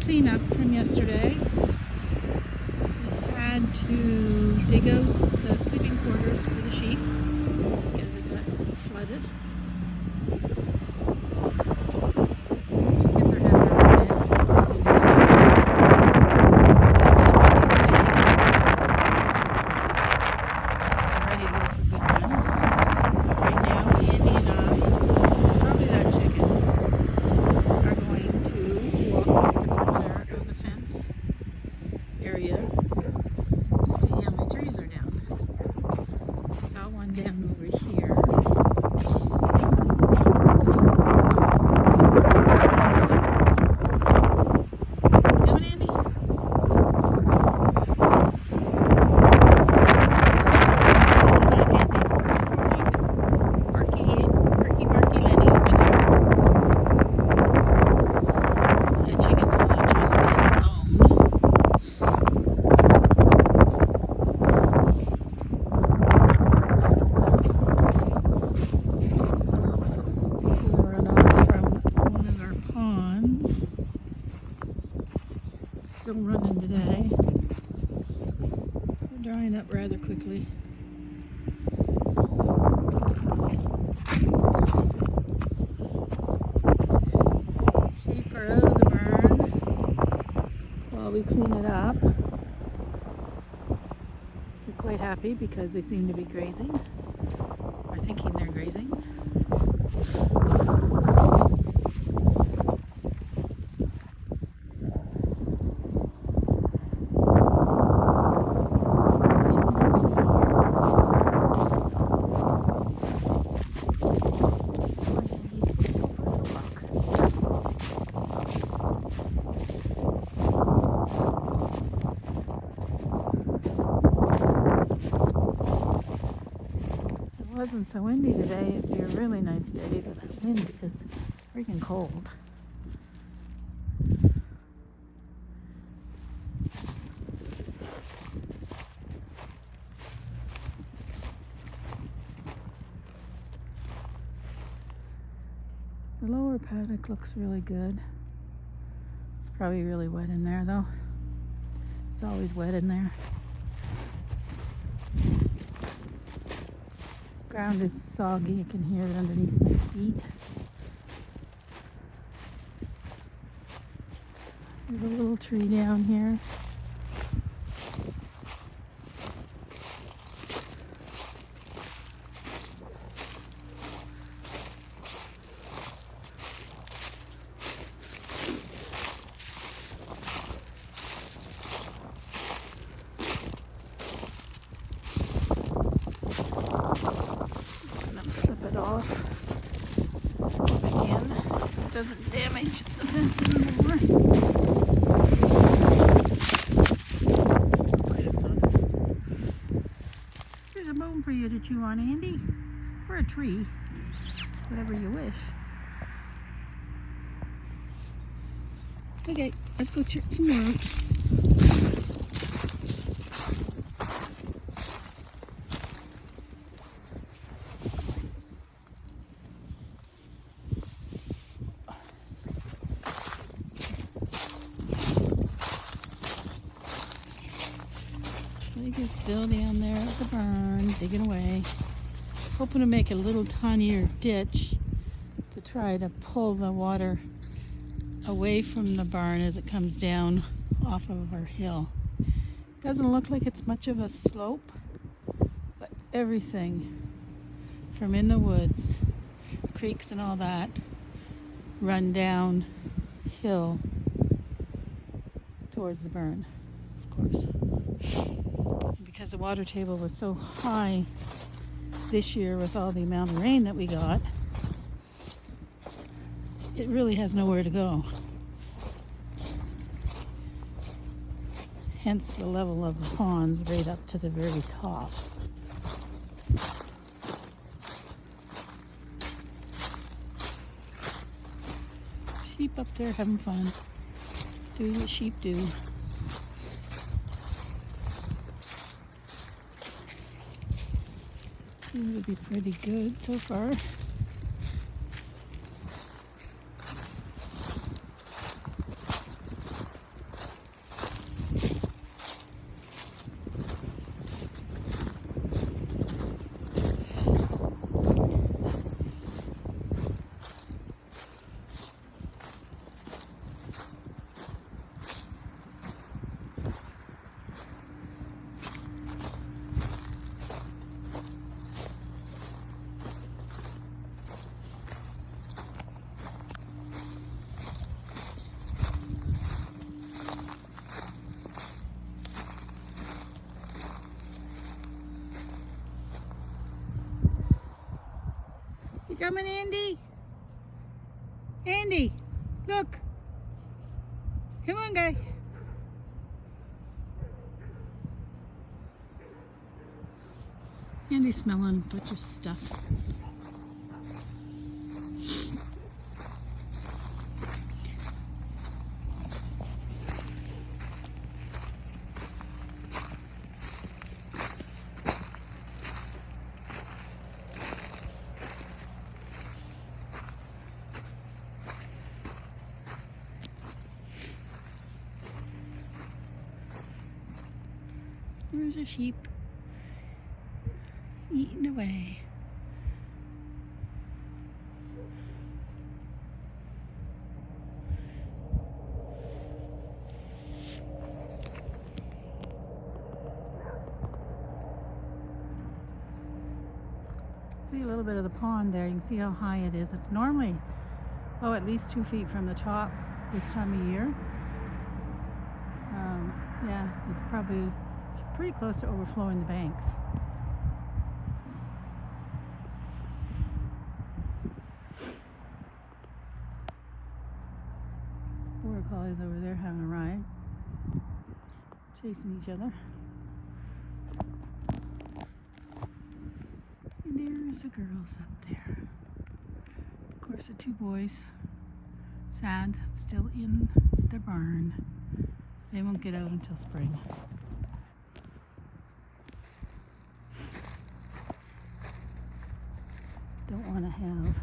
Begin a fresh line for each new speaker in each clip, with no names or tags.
cleanup from yesterday. We had to dig out the sleeping quarters for the sheep because it got flooded. Chickens are having a fit, living in the so ready to go for a good run. Right now, Andy and I, probably that chicken, are going to walk the perimeter of the fence area to see how many trees are down. Saw one down over here. Coming, Andy? Barky Lenny over there. That chicken's electricity is owned. This is a runoff from one of our ponds. Still running today. They're drying up rather quickly. Sheep are out of the barn while we clean it up. We're quite happy because they seem to be grazing, or thinking they're grazing. It wasn't so windy today. It'd be a really nice day, but the wind is freaking cold. The lower paddock looks really good. It's probably really wet in there though. It's always wet in there. Ground is soggy, you can hear it underneath my feet. There's a little tree down here. Off again. It doesn't damage the fence anymore. Here's a bone for you to chew on, Andy. Or a tree. Whatever you wish. Okay, let's go check some more out. He's still down there at the barn, digging away. Hoping to make a little tinier ditch to try to pull the water away from the barn as it comes down off of our hill. Doesn't look like it's much of a slope, but everything from in the woods, creeks and all that, run down hill towards the barn, of course. Because the water table was so high this year with all the amount of rain that we got, it really has nowhere to go. Hence the level of the ponds right up to the very top. Sheep up there having fun. Do what sheep do. Seems to be pretty good so far. You coming, Andy? Andy, look. Come on, guy. Andy's smelling a bunch of stuff. There's a sheep eating away. See a little bit of the pond there. You can see how high it is. It's normally, oh, at least 2 feet from the top this time of year. Yeah, it's probably pretty close to overflowing the banks. Border collies over there having a ride, chasing each other. And there's the girls up there. Of course, the 2 boys, sad, still in their barn. They won't get out until spring. Don't want to have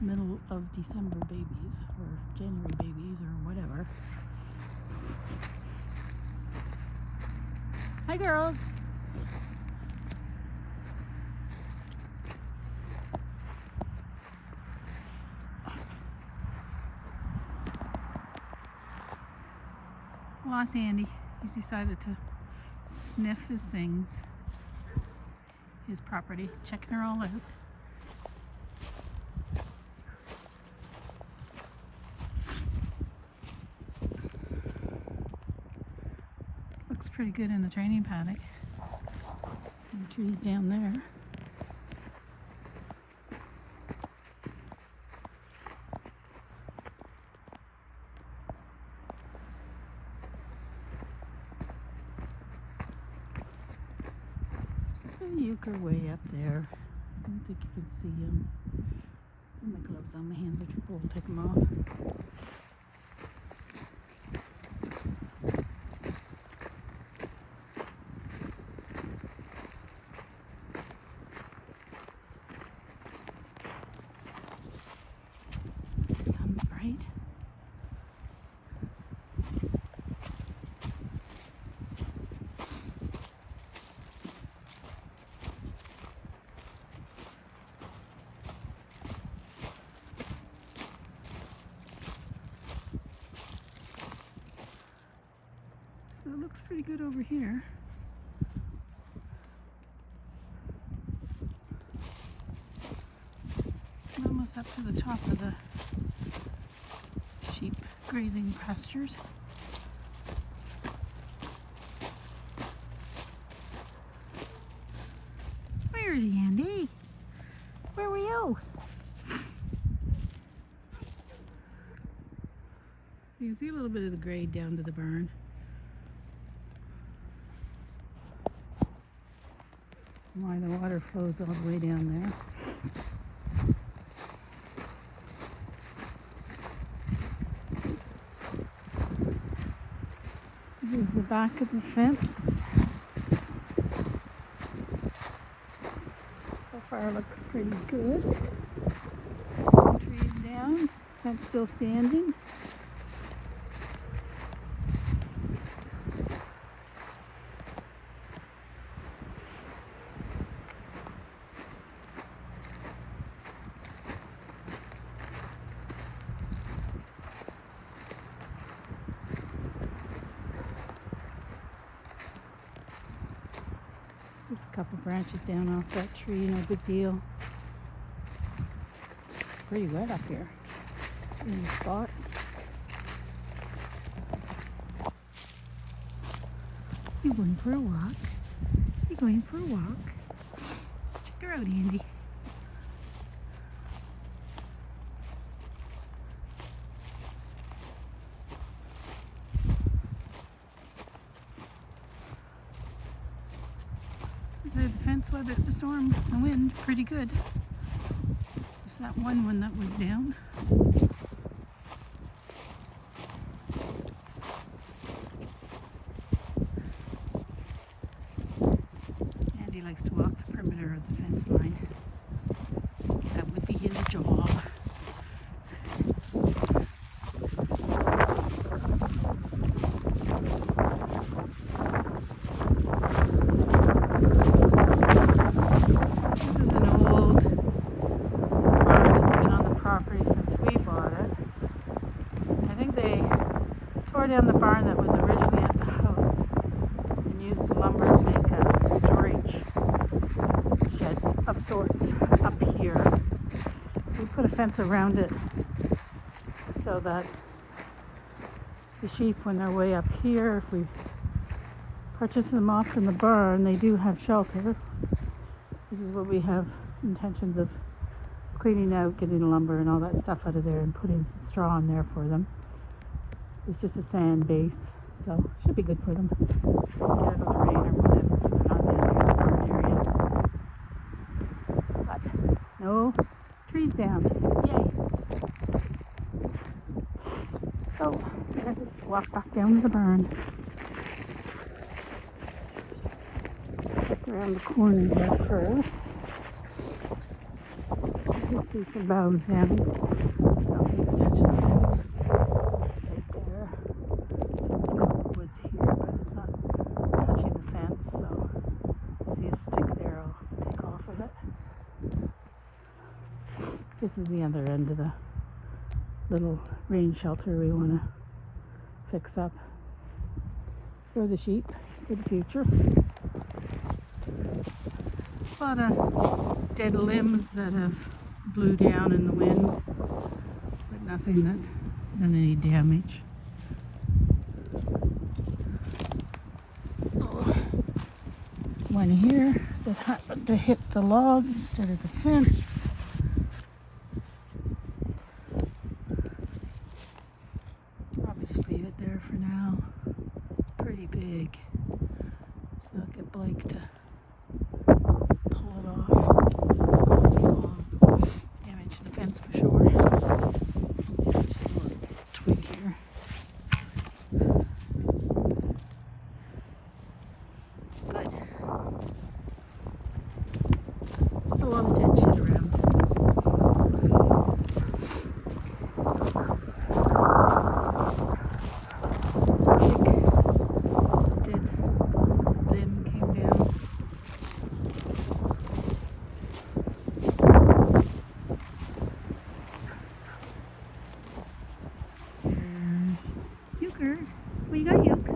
middle of December babies or January babies or whatever. Hi, girls. Lost Andy. He's decided to sniff his things. His property, checking her all out. Looks pretty good in the training paddock. And the trees down there. Euchre way up there. I don't think you can see him. My gloves on, my hands are too cold. Take them off. The sun's bright. So it looks pretty good over here. I'm almost up to the top of the sheep grazing pastures. Where is he, Andy? Where were you? You can see a little bit of the grade down to the barn. Why the water flows all the way down there. This is the back of the fence. So far looks pretty good. Trees down, fence still standing. Just a couple branches down off that tree, no big deal. It's pretty wet up here in spots. You going for a walk? You going for a walk? Check her out, Andy. Fence weather, the storm, the wind, pretty good. Just that one that was down. Andy likes to walk the perimeter of the fence line. That would be his job. Down the barn that was originally at the house and used the lumber to make a storage shed of sorts up here. We put a fence around it so that the sheep, when they're way up here, if we purchase them off from the barn, they do have shelter. This is what we have intentions of cleaning out, getting the lumber and all that stuff out of there and putting some straw in there for them. It's just a sand base, so it should be good for them. Get out of the rain or whatever, because they're not down here in the barn area. But no trees down. Yay! So let's just walk back down to the barn. Check around the corner here first. You can see some boughs down. Don't pay attention to fence. So see a stick there, I'll take off of it. This is the other end of the little rain shelter we want to fix up for the sheep for the future. A lot of dead limbs that have blew down in the wind, but nothing that done any damage. One here that happened to hit the log instead of the fence. Probably just leave it there for now. It's pretty big, so I'll get Blake to pull it off. Damage to the fence for sure. Just a little twig here. Good. There's a lot of dead shit around. Big dead limb came down. There's Euchre. What you got, Euchre?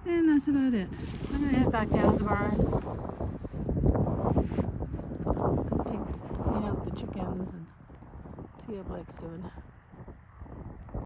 And that's about it. I'm going to head back down to the barn. Clean out the chickens and see how Blake's doing.